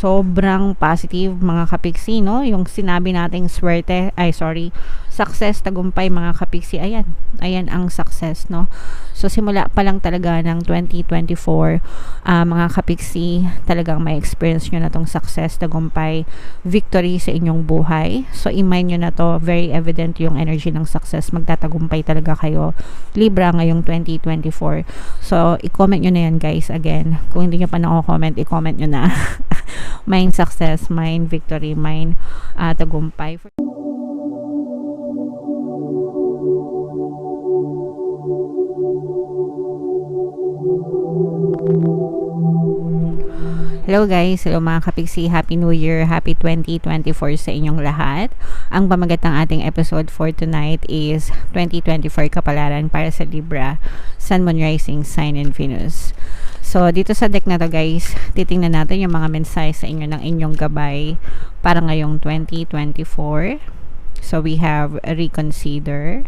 sobrang positive mga kapiksi, no? Yung sinabi nating success, tagumpay mga kapiksi, ayan ang success, no? So simula pa lang talaga ng 2024, mga kapiksi, talagang may experience nyo na tong success, tagumpay, victory sa inyong buhay. So i-mind nyo na to, very evident yung energy ng success, magtatagumpay talaga kayo Libra ngayong 2024. So i-comment nyo na yan guys, again, kung hindi nyo pa na-comment, i-comment nyo na. Mine success, mine victory, mine tagumpay. Hello guys, hello mga kapiksi, Happy New Year, Happy 2024 sa inyong lahat. Ang pamagat ng ating episode for tonight is 2024 kapalaran para sa Libra, Sun, Moon, Rising, Sign, and Venus. So, dito sa deck na to guys, titingnan natin yung mga mensahe sa inyo ng inyong gabay para ngayong 2024. So, we have reconsider.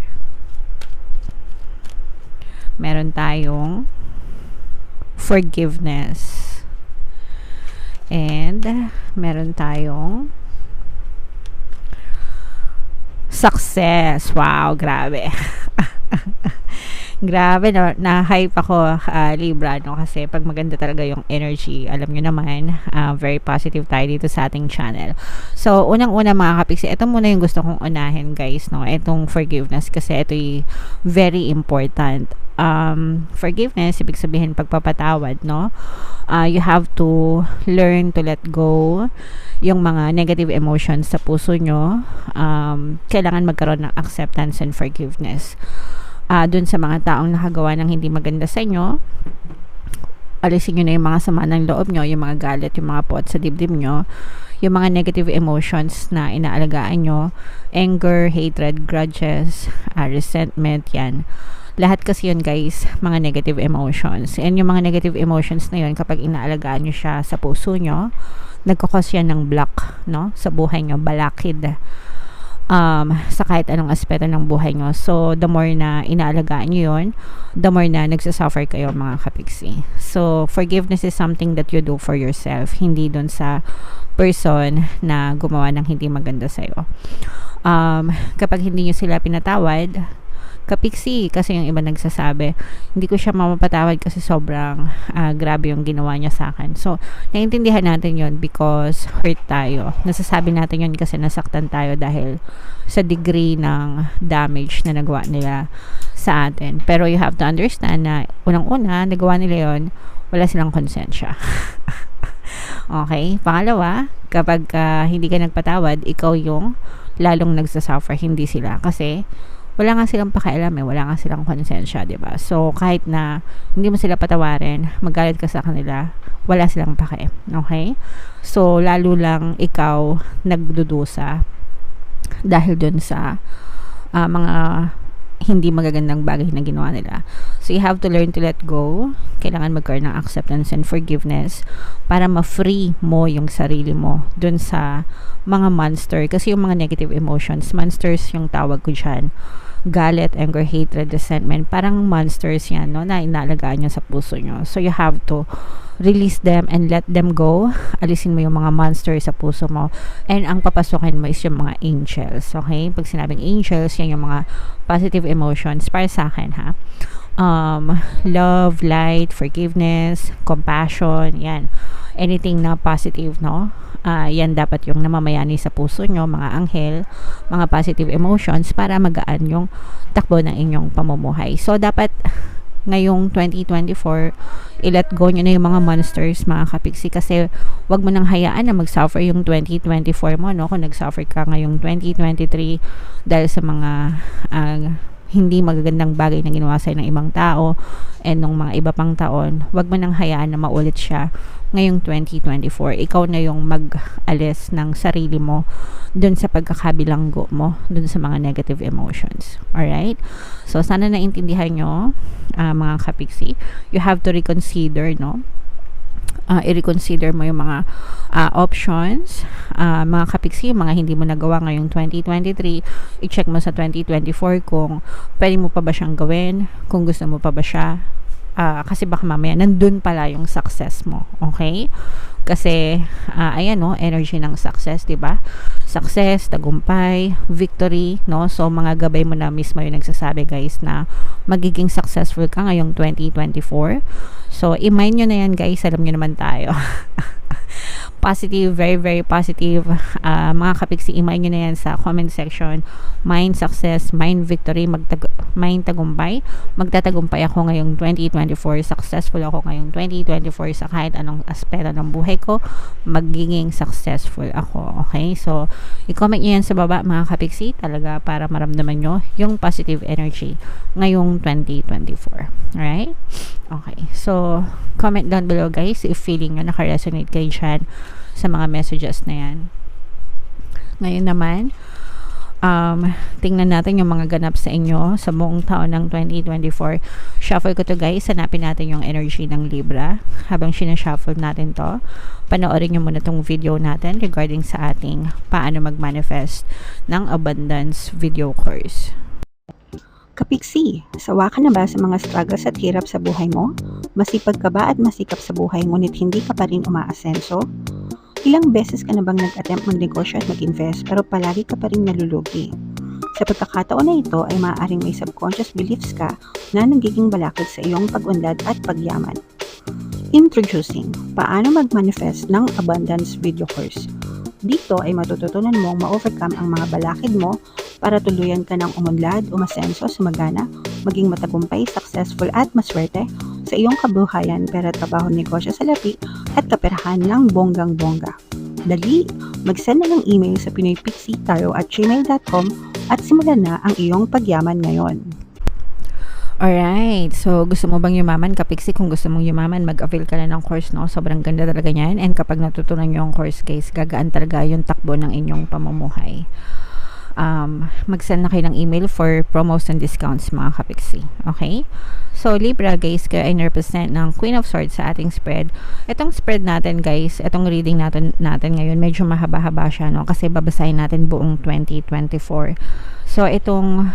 Meron tayong forgiveness. And meron tayong success. Wow, grabe. Grabe, na-hype ako, Libra, no? Kasi pag maganda talaga yung energy, alam nyo naman, very positive tayo dito sa ating channel. So, unang-una mga kapiksi, ito muna yung gusto kong unahin, guys, no? Itong forgiveness, kasi ito yung very important. Forgiveness, ibig sabihin pagpapatawad, no? You have to learn to let go yung mga negative emotions sa puso nyo. Kailangan magkaroon ng acceptance and forgiveness. Dun sa mga taong nakagawa ng hindi maganda sa inyo, alisin nyo na yung mga sama ng loob nyo, yung mga galit, yung mga pot sa dibdib nyo, yung mga negative emotions na inaalagaan nyo, anger, hatred, grudges, resentment, yan. Lahat kasi yun guys, mga negative emotions. And yung mga negative emotions na yun, kapag inaalagaan nyo siya sa puso nyo, nagkakos yan ng block, no? Sa buhay nyo, balakid. Sa kahit anong aspeto ng buhay nyo. So, the more na inaalagaan nyo yun, the more na nagsasuffer kayo mga kapiksi. So, forgiveness is something that you do for yourself, hindi dun sa person na gumawa ng hindi maganda sa'yo. Kapag hindi nyo sila pinatawad, kapiksi, kasi yung iba nagsasabi, hindi ko siya mapapatawad kasi sobrang grabe yung ginawa niya sa akin. So, naiintindihan natin yon because hurt tayo. Nasasabi natin yon kasi nasaktan tayo dahil sa degree ng damage na nagawa nila sa atin. Pero you have to understand na unang-una, nagawa nila yon, wala silang konsensya. Okay? Pangalawa, kapag hindi ka nagpatawad, ikaw yung lalong nagsasuffer, hindi sila. Kasi wala nga silang pakialam wala nga silang konsensya, diba? So, kahit na hindi mo sila patawarin, magalit ka sa kanila, wala silang pake. Okay? So, lalo lang ikaw nagdudusa dahil dun sa mga hindi magagandang bagay na ginawa nila. So, you have to learn to let go. Kailangan magkaroon ng acceptance and forgiveness para ma-free mo yung sarili mo dun sa mga monster. Kasi yung mga negative emotions, monsters yung tawag ko dyan. Galit, anger, hatred, resentment, parang monsters yan, no, na inaalagaan nyo sa puso nyo. So, you have to release them and let them go. Alisin mo yung mga monsters sa puso mo. And ang papasukin mo is yung mga angels. Okay? Pag sinabing angels, yan yung mga positive emotions para sa akin, ha? Love, light, forgiveness, compassion, yan. Anything na positive, no? Yan dapat yung namamayani sa puso nyo, mga anghel, mga positive emotions para magaan yung takbo ng inyong pamumuhay. So, dapat ngayong 2024, i-let go nyo na yung mga monsters, mga kapiksi, kasi wag mo nang hayaan na mag-suffer yung 2024 mo, no? Kung nag-suffer ka ngayong 2023 dahil sa mga hindi magagandang bagay na ginawa sa'yo ng ibang tao and nung mga iba pang taon, wag mo nang hayaan na maulit siya ngayong 2024. Ikaw na yung mag-alis ng sarili mo dun sa pagkakabilanggo mo dun sa mga negative emotions. Alright? So, sana naintindihan nyo, mga kapiksi. You have to reconsider, no? I-reconsider mo yung mga options, mga kapiksi, mga hindi mo nagawa ngayong 2023, i-check mo sa 2024 kung pwede mo pa ba siyang gawin, kung gusto mo pa ba siya, kasi baka mamaya nandun pala yung success mo. Okay? Kasi, ayan, no, energy ng success, di ba? Success, tagumpay, victory, no? So, mga gabay mo na mismo yung nagsasabi, guys, na magiging successful ka ngayong 2024. So, i-mind nyo na yan, guys. Alam nyo naman tayo. Positive, very, very positive. Mga kapiksi, i-mind nyo na yan sa comment section. Mind success, mind victory, mind tagumpay. Magtatagumpay ako ngayong 2024. Successful ako ngayong 2024 sa kahit anong aspeto ng buhay ko. Magiging successful ako. Okay? So, i-comment nyo yan sa baba, mga kapiksi, talaga para maramdaman nyo yung positive energy ngayong 2024. Alright? Okay. So, comment down below, guys, if feeling nyo naka-resonate kayo dyan sa mga messages na yan. Ngayon naman, tingnan natin yung mga ganap sa inyo sa buong taon ng 2024. Shuffle ko to, guys. Hanapin natin yung energy ng Libra. Habang sinashuffle natin to, panoorin nyo muna tong video natin regarding sa ating paano mag-manifest ng abundance video course. Kapiksi, sawa ka na ba sa mga struggles at hirap sa buhay mo? Masipag ka ba at masikap sa buhay ngunit hindi ka pa rin umaasenso? Ilang beses ka na bang nag-attempt magnegosyo at mag-invest pero palagi ka pa rin nalulugi? Sa pagkakataon na ito ay maaaring may subconscious beliefs ka na nagiging balakid sa iyong pag-unlad at pagyaman. Introducing, paano mag-manifest ng abundance video course. Dito ay matututunan mong ma-overcome ang mga balakid mo para tuluyan ka ng umunlad, umasenso, sumagana, maging matagumpay, successful at maswerte sa iyong kabuhayan, pera, trabaho, negosyo, salapi at kaperahan ng bonggang-bongga. Dali, mag-send na ng email sa pinoypixitaro@gmail.com at simulan na ang iyong pagyaman ngayon. Alright, so gusto mo bang yumaman, kapiksi? Kung gusto mong yumaman, mag-avail ka na ng course, no? Sobrang ganda talaga niyan. And kapag natutunan nyo yung course, guys, gagaan talaga yung takbo ng inyong pamumuhay. Mag-send na kayo ng email for promos and discounts, mga kapiksi. Okay? So, Libra, guys, kayo ay represent ng Queen of Swords sa ating spread. Itong spread natin, guys, itong reading natin ngayon, medyo mahaba-haba siya, no? Kasi babasahin natin buong 2024. So, itong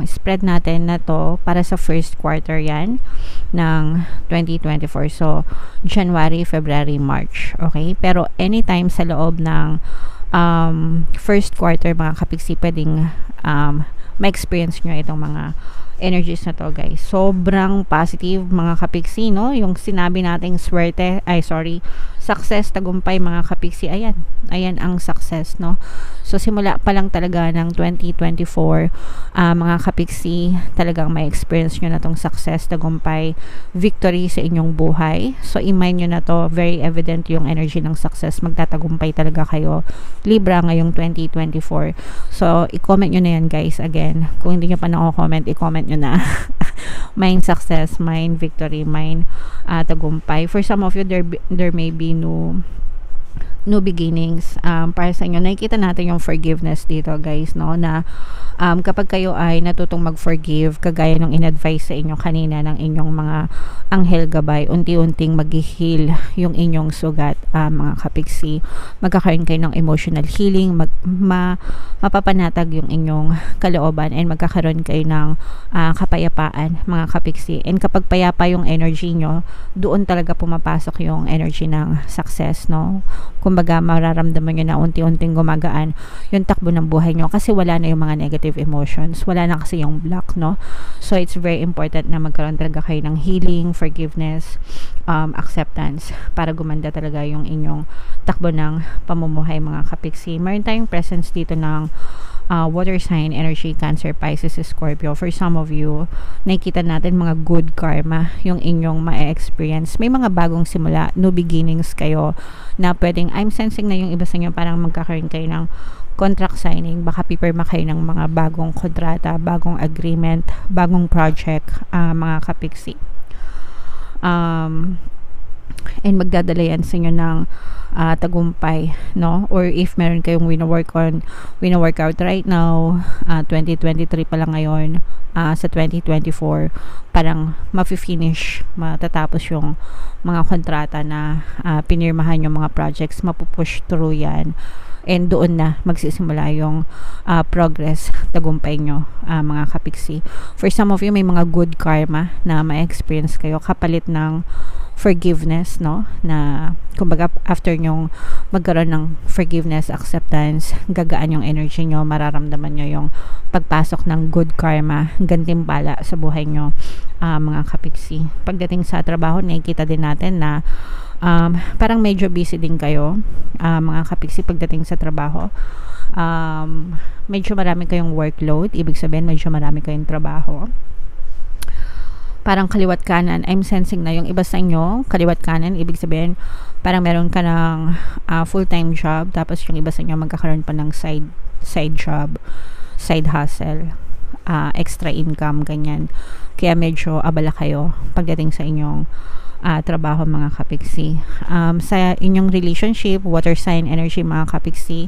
spread natin na to para sa first quarter yan ng 2024. So, January, February, March. Okay? Pero anytime sa loob ng first quarter, mga kapiksi, pwedeng ma-experience nyo itong mga energies na to, guys. Sobrang positive, mga kapiksi, no? Yung sinabi nating success, tagumpay, mga kapiksi, ayan ang success, no? So, simula pa lang talaga ng 2024, mga kapiksi, talagang may experience nyo na tong success, tagumpay, victory sa inyong buhay. So, i-mind nyo na to, very evident yung energy ng success. Magtatagumpay talaga kayo, Libra, ngayong 2024. So, i-comment nyo na yan, guys. Again, kung hindi nyo pa nako-comment, i-comment nyo na. Mind success, mind victory, mind tagumpay. For some of you, there may be new beginnings. Para sa inyo, nakikita natin yung forgiveness dito, guys, no? Na kapag kayo ay natutong mag-forgive, kagaya nung in-advise sa inyo kanina ng inyong mga anghel gabay, unti-unting mag-heal yung inyong sugat, mga kapiksi. Magkakaroon kayo ng emotional healing, mapapanatag yung inyong kalooban, and magkakaroon kayo ng kapayapaan, mga kapiksi. And kapag payapa yung energy nyo, doon talaga pumapasok yung energy ng success, no? Kumbaga, mararamdaman nyo na unti-unting gumagaan yung takbo ng buhay nyo kasi wala na yung mga negative emotions, wala na kasi yung block, no? So, it's very important na magkaroon talaga kayo ng healing, forgiveness, acceptance para gumanda talaga yung inyong takbo ng pamumuhay, mga kapiksi. Meron tayong presence dito ng water sign energy, Cancer, Pisces, Scorpio. For some of you, nakikita natin mga good karma yung inyong ma-experience. May mga bagong simula, new beginnings kayo na pwedeng, I'm sensing na yung iba sa inyo parang magkakaroon kayo ng contract signing, baka pipirma kayo ng mga bagong kontrata, bagong agreement, bagong project, mga kapiksi. And magdadala yan sa inyo ng tagumpay, no? Or if meron kayong wino-work out right now, 2023 pa lang ngayon, sa 2024 parang matatapos yung mga kontrata na pinirmahan, yung mga projects mapupush through yan, and doon na magsisimula yung progress, tagumpay nyo, mga kapiksi. For some of you, may mga good karma na ma-experience kayo kapalit ng forgiveness, no? Na kumbaga after nyong magkaroon ng forgiveness, acceptance, gagaan yung energy nyo, mararamdaman nyo yung pagpasok ng good karma, gantimpala sa buhay nyo, mga kapiksi. Pagdating sa trabaho, nakikita din natin na parang medyo busy din kayo, mga kapiksi, pagdating sa trabaho. Medyo marami kayong workload, ibig sabihin medyo marami kayong trabaho. Parang kaliwat kanan, I'm sensing na yung iba sa inyo, kaliwat kanan, ibig sabihin parang meron ka ng full-time job, tapos yung iba sa inyo magkakaroon pa ng side job, side hustle, extra income, ganyan. Kaya medyo abala kayo pagdating sa inyong trabaho, mga kapiksi. Sa inyong relationship, water sign energy, mga kapiksi,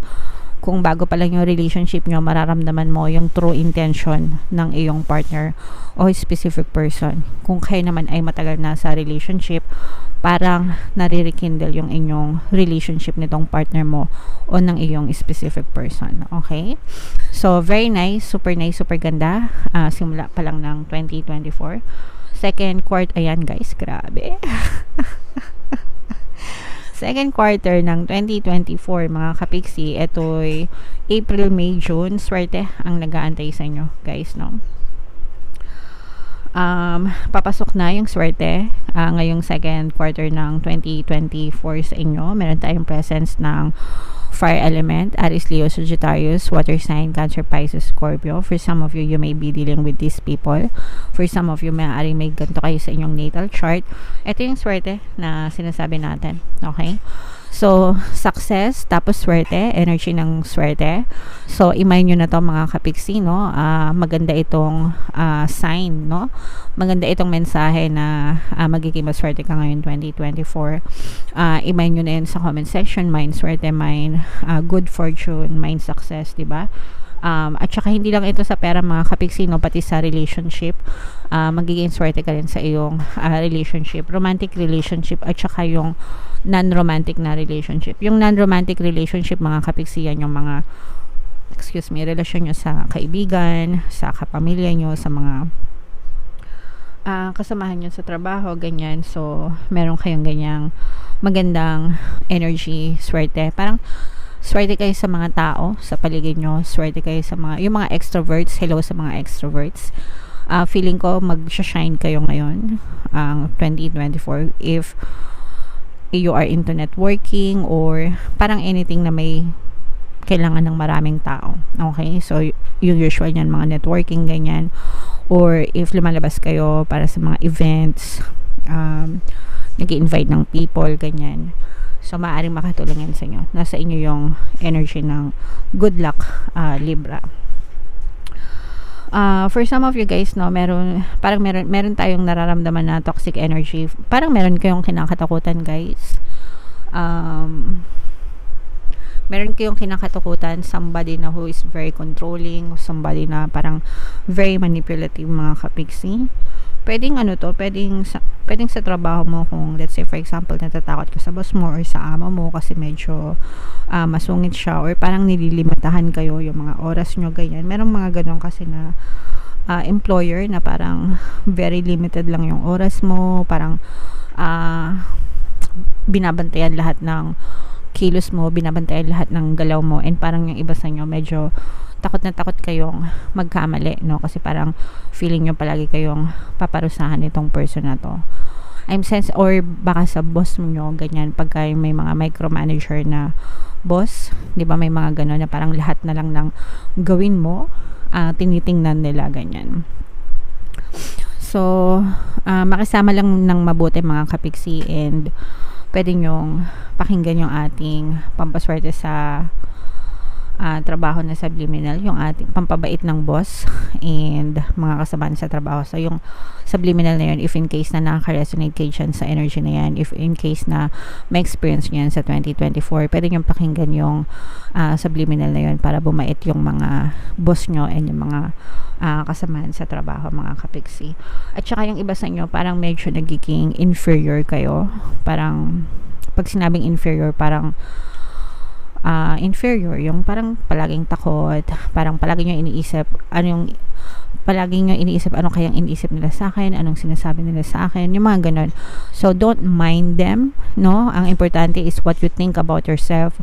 kung bago pa lang yung relationship nyo, mararamdaman mo yung true intention ng iyong partner o specific person. Kung kayo naman ay matagal na sa relationship, parang nare-rekindle yung inyong relationship nitong partner mo o ng iyong specific person. Okay? So, very nice, super ganda. Simula pa lang ng 2024. Second quarter, ayan guys, grabe. Second quarter ng 2024, mga kapiksi, ito'y April, May, June. Swerte ang nag-aantay sa inyo, guys, no? Papasok na yung swerte ngayong second quarter ng 2024 sa inyo. Meron tayong presence ng fire element, Aries, Leo, Sagittarius, water sign, Cancer, Pisces, Scorpio. For some of you, you may be dealing with these people. For some of you, maaaring may ganito kayo sa inyong natal chart. Ito yung swerte na sinasabi natin. Okay? So, success, tapos swerte, energy ng swerte. So, imay nyo na to, mga kapiksi, no? Maganda itong sign, no? Maganda itong mensahe na magiging maswerte ka ngayon 2024. Imay nyo na yun sa comment section. Mine swerte, mine good fortune, mine success, diba? At saka hindi lang ito sa pera, mga kapiksi, no? Pati sa relationship, magiging swerte ka rin sa iyong relationship, romantic relationship, at saka yung non-romantic na relationship. Yung non-romantic relationship, mga kapiksi, yan yung mga relasyon nyo sa kaibigan, sa kapamilya nyo, sa mga kasamahan nyo sa trabaho, ganyan. So, meron kayong ganyang magandang energy, swerte. Parang swerte kayo sa mga tao sa paligid nyo, swerte kayo sa yung mga extroverts. Hello sa mga extroverts. Feeling ko mag-shine kayo ngayon, 2024, if you are into networking or parang anything na may kailangan ng maraming tao. Okay? So, yung usual yan, mga networking, ganyan. Or if lumalabas kayo para sa mga events, nag-i-invite ng people, ganyan. So, maaaring makatulong yan sa inyo. Nasa inyo yung energy ng good luck, Libra. For some of you guys, no, meron tayong nararamdaman na toxic energy. Parang meron kayong kinakatakutan, guys. Meron kayong kinakatakutan, somebody na who is very controlling, somebody na parang very manipulative, mga kapiksi. Pwedeng pwedeng sa trabaho mo, kung let's say for example natatakot ka sa boss mo or sa amo mo kasi medyo masungit siya, or parang nililimitahan kayo yung mga oras nyo, ganyan. Merong mga ganun kasi na employer na parang very limited lang yung oras mo, parang binabantayan lahat ng kilos mo, binabantayan lahat ng galaw mo, and parang yung iba sa inyo medyo takot na takot kayong magkamali, no? Kasi parang feeling nyo palagi kayong paparusahan itong person na to. Or baka sa boss nyo, ganyan, pagka may mga micromanager na boss, di ba, may mga gano'n na parang lahat na lang ng gawin mo, tinitingnan nila, ganyan. So, makisama lang ng mabuti, mga kapiksi, and pwede nyong pakinggan yung ating pampaswerte sa trabaho na subliminal, yung ating pampabait ng boss and mga kasamahan sa trabaho. So yung subliminal na yun, if in case na nakaka-resonate kayo dyan sa energy na yan, if in case na may experience nyo yan sa 2024, pwede nyo pakinggan yung subliminal na yun para bumait yung mga boss nyo and yung mga kasamahan sa trabaho, mga kapiksi. At saka yung iba sa inyo, parang medyo nagiging inferior kayo. Parang pag sinabing inferior, parang inferior, yung parang palaging takot, parang palagi nyo iniisip ano kayang iniisip nila sa akin, anong sinasabi nila sa akin, yung mga ganon. So don't mind them, no? Ang importante is what you think about yourself,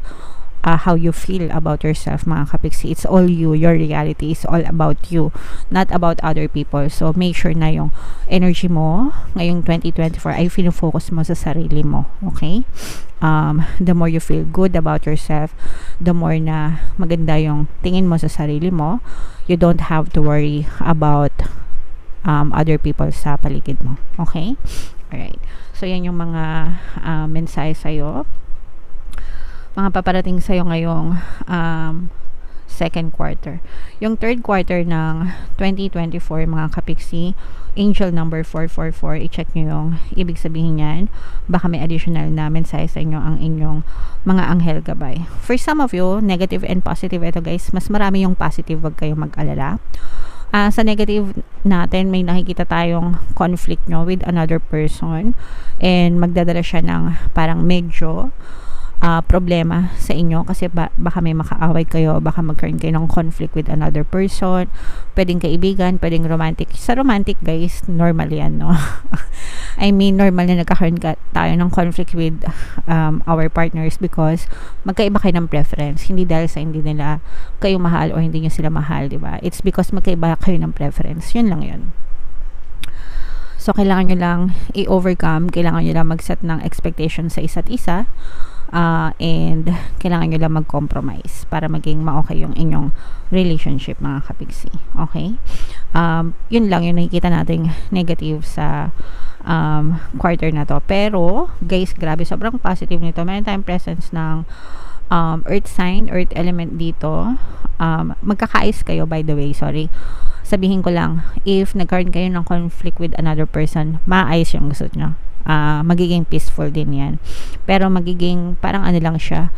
how you feel about yourself, mga kapiksi. It's all you. Your reality is all about you, not about other people. So make sure na yung energy mo ngayong 2024 ay focus mo sa sarili mo, okay? The more you feel good about yourself, the more na maganda yung tingin mo sa sarili mo, you don't have to worry about other people sa paligid mo, okay? Alright, so yan yung mga mensahe sa'yo, mga paparating sa'yo ngayong second quarter. Yung third quarter ng 2024, mga kapiksi, angel number 444, i-check nyo yung ibig sabihin yan. Baka may additional na mensahe sa inyo ang inyong mga anghel gabay. For some of you, negative and positive ito guys, mas marami yung positive, wag kayong mag-alala. Sa negative natin, may nakikita tayong conflict nyo with another person and magdadala siya ng parang medyo problema sa inyo kasi baka may makaaway kayo, baka magkaroon kayo ng conflict with another person, pwedeng kaibigan, pwedeng romantic. Sa romantic guys, normal yan, no? I mean, normal na nagkakaroon tayo ng conflict with our partners because magkaiba kayo ng preference, hindi dahil sa hindi nila kayo mahal o hindi nyo sila mahal, di ba? It's because magkaiba kayo ng preference, yun lang yun. So kailangan nyo lang i-overcome, kailangan nyo lang mag-set ng expectation sa isa't isa, and kailangan nyo lang mag-compromise para maging ma-okay yung inyong relationship, mga kapiksi, okay? Yun lang yung nakikita nating negative sa quarter na to. Pero guys, grabe, sobrang positive nito. Meron tayong presence ng earth sign, earth element dito. Magkakais kayo, by the way, sorry, sabihin ko lang, if nagkaroon kayo ng conflict with another person, maayos yung gusto nyo. Magiging peaceful din yan, pero magiging parang ano lang siya,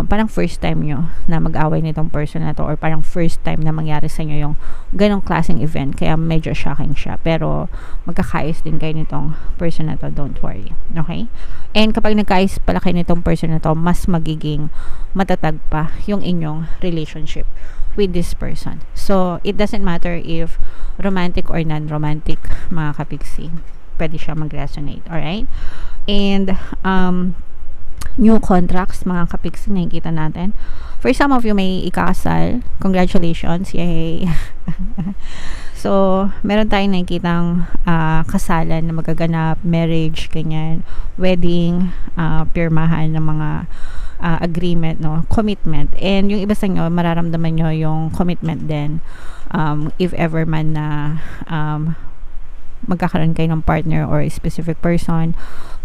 parang first time nyo na mag-away nitong person na to, or parang first time na mangyari sa inyo yung ganong klaseng event, kaya medyo shocking siya, pero magkakais din kayo nitong person na to, don't worry, okay? And kapag nagkais pala kayo nitong person na to, mas magiging matatag pa yung inyong relationship with this person. So it doesn't matter if romantic or non-romantic, mga kapiksi, pwede siya mag-resonate, alright? And new contracts, mga kapiksi, nakikita natin. For some of you, may ikakasal. Congratulations, yay! So meron tayong nakikitang kasalan na magaganap, marriage, ganyan, wedding, pirmahan ng mga agreement, no, commitment. And yung iba sa inyo, mararamdaman nyo yung commitment din, if ever man na magkakaroon kayo ng partner or a specific person,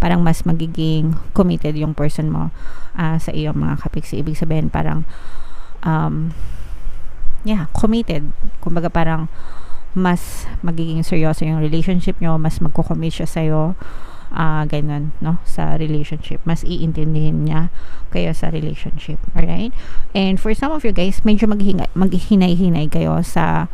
parang mas magiging committed yung person mo sa iyo, mga kapiksi. Ibig sabihin parang committed. Kumbaga parang mas magiging seryoso yung relationship nyo, mas magko-commit siya sa'yo, ganun, no, sa relationship. Mas iintindihin niya kayo sa relationship, alright? And for some of you guys, medyo maghinay-hinay kayo sa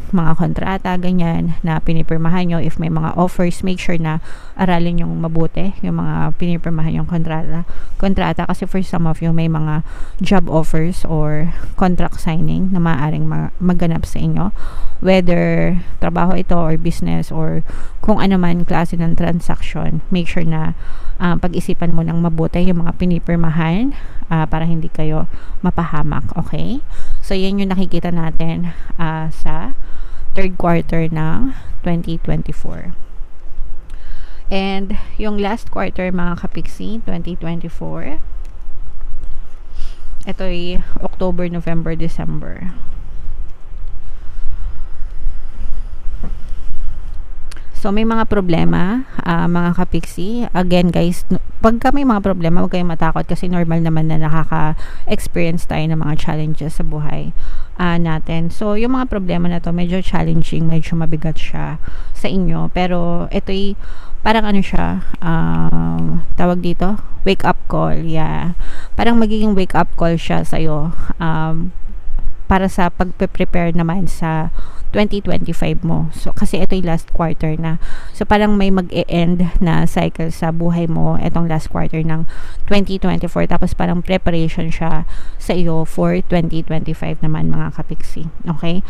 mga kontrata, ganyan, na pinipirmahan nyo. If may mga offers, make sure na aralin yung mabuti yung mga pinipirmahan yung kontrata, kasi for some of you, may mga job offers or contract signing na maaaring maganap sa inyo, whether trabaho ito or business or kung ano man klase ng transaction. Make sure na pag-isipan mo ng mabuti yung mga pinipirmahan para hindi kayo mapahamak, okay? So yan yung nakikita natin sa third quarter ng 2024. And yung last quarter, mga kapiksi, 2024, ito ay October, November, December. So, may mga problema, mga kapiksi. Again, guys, pagka may mga problema, huwag kayong matakot kasi normal naman na nakaka-experience tayo ng mga challenges sa buhay natin. So, yung mga problema na to, medyo challenging, medyo mabigat siya sa inyo. Pero, ito'y parang ano siya, tawag dito, wake up call. Yeah. Parang magiging wake up call siya sa'yo. Para sa pagpe-prepare naman sa 2025 mo. So, kasi ito yung last quarter na. So, parang may mag-e-end na cycle sa buhay mo itong last quarter ng 2024. Tapos, parang preparation siya sa iyo for 2025 naman, mga kapiksi. Okay?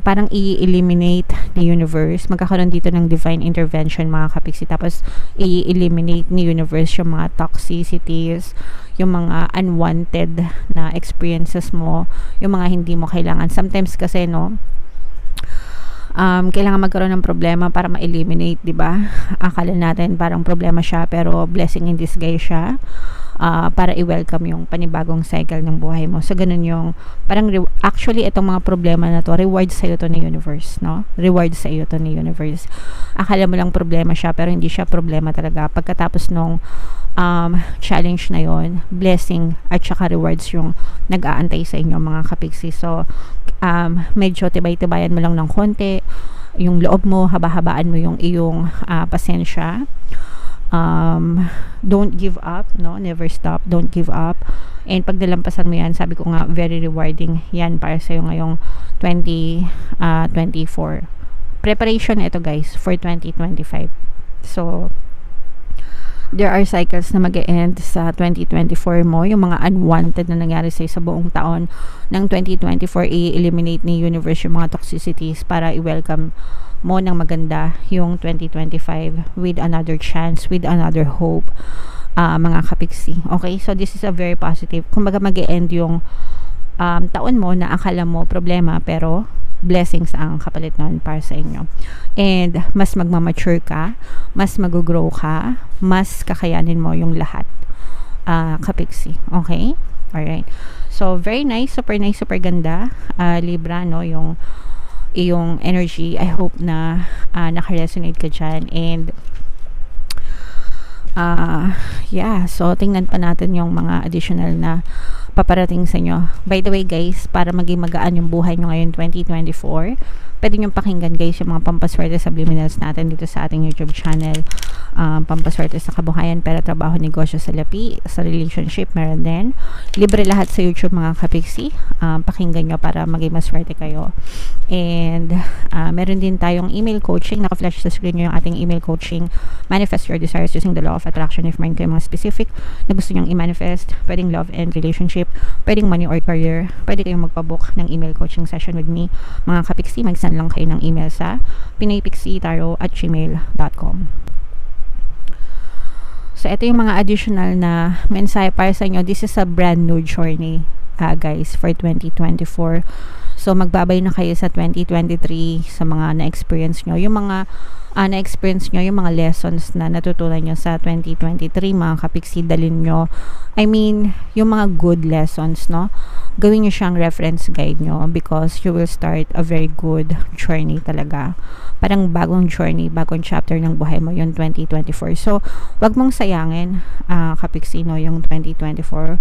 Parang i-eliminate ni universe. Magkakaroon dito ng divine intervention, mga kapiksi. Tapos, i-eliminate ni universe yung mga toxicities, yung mga unwanted na experiences mo, yung mga hindi mo kailangan. Sometimes kasi, no, kailangan magkaroon ng problema para ma-eliminate, di ba? Akala natin parang problema siya, pero blessing in disguise siya. Para i-welcome yung panibagong cycle ng buhay mo. So, ganun yung, parang, actually, itong mga problema na to, reward sa iyo to ni universe, no? Reward sa iyo to ni universe. Akala mo lang problema siya, pero hindi siya problema talaga. Pagkatapos nung challenge na yon, blessing at saka rewards yung nag-aantay sa inyo, mga kapiksi. So, medyo tibay-tibayan mo lang ng konti yung loob mo, haba-habaan mo yung iyong pasensya. Don't give up, no? Never stop, don't give up. And pag nalampasan mo yan, sabi ko nga, very rewarding yan para sa'yo ngayong 2024. Preparation ito, guys, for 2025. So, there are cycles na mag-e-end sa 2024 mo, yung mga unwanted na nangyari sa buong taon ng 2024, i-eliminate ni universe yung mga toxicities para i-welcome mo ng maganda yung 2025 with another chance, with another hope, mga kapiksi. Okay, so this is a very positive, kumbaga mag-e-end yung taon mo na akala mo problema, pero blessings ang kapalit nun para sa inyo. And mas magmamature ka, mas mag-grow ka, mas kakayanin mo yung lahat, kapiksi. Okay? Alright. So, very nice, super ganda, Libra, no? Yung iyong energy. I hope na naka-resonate ka dyan. And yeah, so tingnan pa natin yung mga additional na paparating sa inyo. By the way, guys, para maging magaan yung buhay nyo ngayon 2024, pwede nyo pakinggan, guys, yung mga pampaswerte subliminals natin dito sa ating YouTube channel. Pampaswerte sa kabuhayan, pera, trabaho, negosyo, salapi, sa relationship, meron din. Libre lahat sa YouTube, mga kapiksi. Pakinggan nyo para maging maswerte kayo. And meron din tayong email coaching. Naka-flash sa screen nyo yung ating email coaching. Manifest your desires using the law of attraction. If mind kayo mga specific na gusto nyong i-manifest, pwedeng love and relationship, pwedeng money or career, pwede kayong magpabook ng email coaching session with me, mga kapiksi. Mag-send lang kayo ng email sa pinaypixitaro@gmail.com. So, ito yung mga additional na mensahe para sa inyo. This is a brand new journey, guys, for 2024. So, magbabay na kayo sa 2023 sa mga na-experience nyo. Yung mga na-experience nyo, yung mga lessons na natutunan nyo sa 2023, mga kapiksi, dalin nyo. I mean, yung mga good lessons, no? Gawin nyo siyang reference guide nyo because you will start a very good journey talaga. Parang bagong journey, bagong chapter ng buhay mo yung 2024. So, wag mong sayangin, kapiksi, no, yung 2024.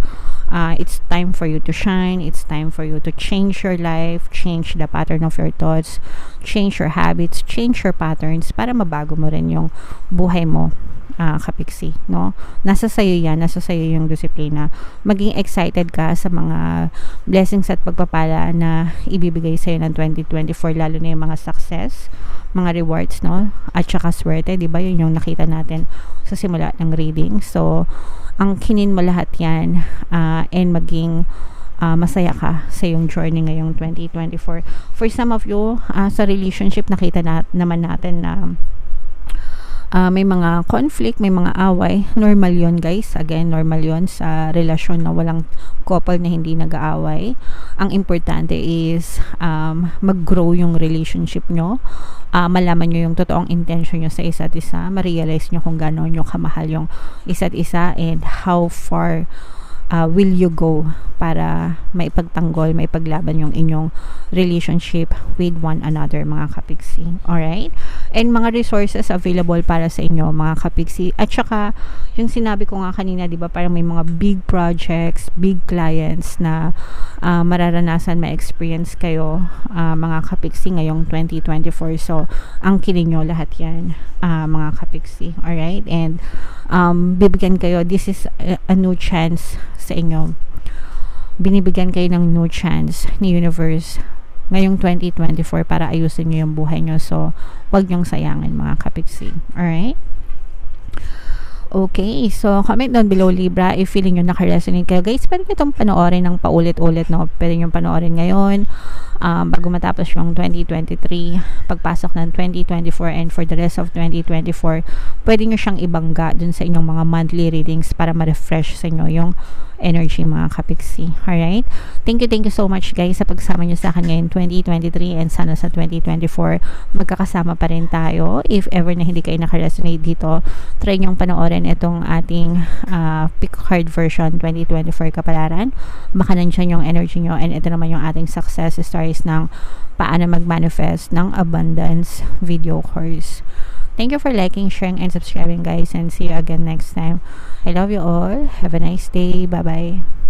It's time for you to shine. It's time for you to change your life, change the pattern of your thoughts, change your habits, change your patterns para mabago mo rin yung buhay mo, kapiksi, no? Nasa sayo yan, nasa sayo yung disiplina. Maging excited ka sa mga blessings at pagpapala na ibibigay sa'yo ng 2024, lalo na yung mga success, mga rewards, no? At saka swerte, di ba? Yun yung nakita natin sa simula ng reading. So, ang kinin mo lahat yan, and maging masaya ka sa yung journey ngayong 2024. For some of you, sa relationship, nakita naman natin na may mga conflict, may mga away. Normal yon, guys. Again, normal yon sa relasyon na walang couple na hindi nag-aaway. Ang importante is mag-grow yung relationship nyo. Malaman nyo yung totoong intention nyo sa isa't isa. Ma-realize nyo kung gano'n nyo kamahal yung isa't isa and how far will you go para maipagtanggol, maipaglaban yung inyong relationship with one another, mga kapiksi. Alright? And mga resources available para sa inyo, mga kapiksi. At saka, yung sinabi ko nga kanina, di ba, parang may mga big projects, big clients na mararanasan, ma-experience kayo, mga kapiksi, ngayong 2024. So, angkinin nyo lahat yan, mga kapiksi. Alright? And, bibigyan kayo, this is a new chance sa inyo. Binibigyan kayo ng new chance ni universe ngayong 2024 para ayusin nyo yung buhay nyo. So, wag nyong sayangin, mga kapiksi. Alright? Okay, so comment down below, Libra, if feeling nyo naka-resonate kayo. Guys, pwede nyo itong panoorin ng paulit-ulit, no? Pwede nyo panoorin ngayon, bago matapos yung 2023, pagpasok ng 2024, and for the rest of 2024, pwede nyo siyang ibangga dun sa inyong mga monthly readings para ma-refresh sa inyo yung energy, mga kapiksi. Alright? Thank you so much, guys, sa pagsama nyo sa akin ngayon 2023, and sana sa 2024 magkakasama pa rin tayo. If ever na hindi kayo naka-resonate dito, try nyong panoorin itong ating pick card version 2024 kapalaran. Baka nandiyan yung energy nyo, and ito naman yung ating success stories ng paano mag-manifest ng abundance video course. Thank you for liking, sharing, and subscribing, guys, and see you again next time. I love you all. Have a nice day. Bye-bye.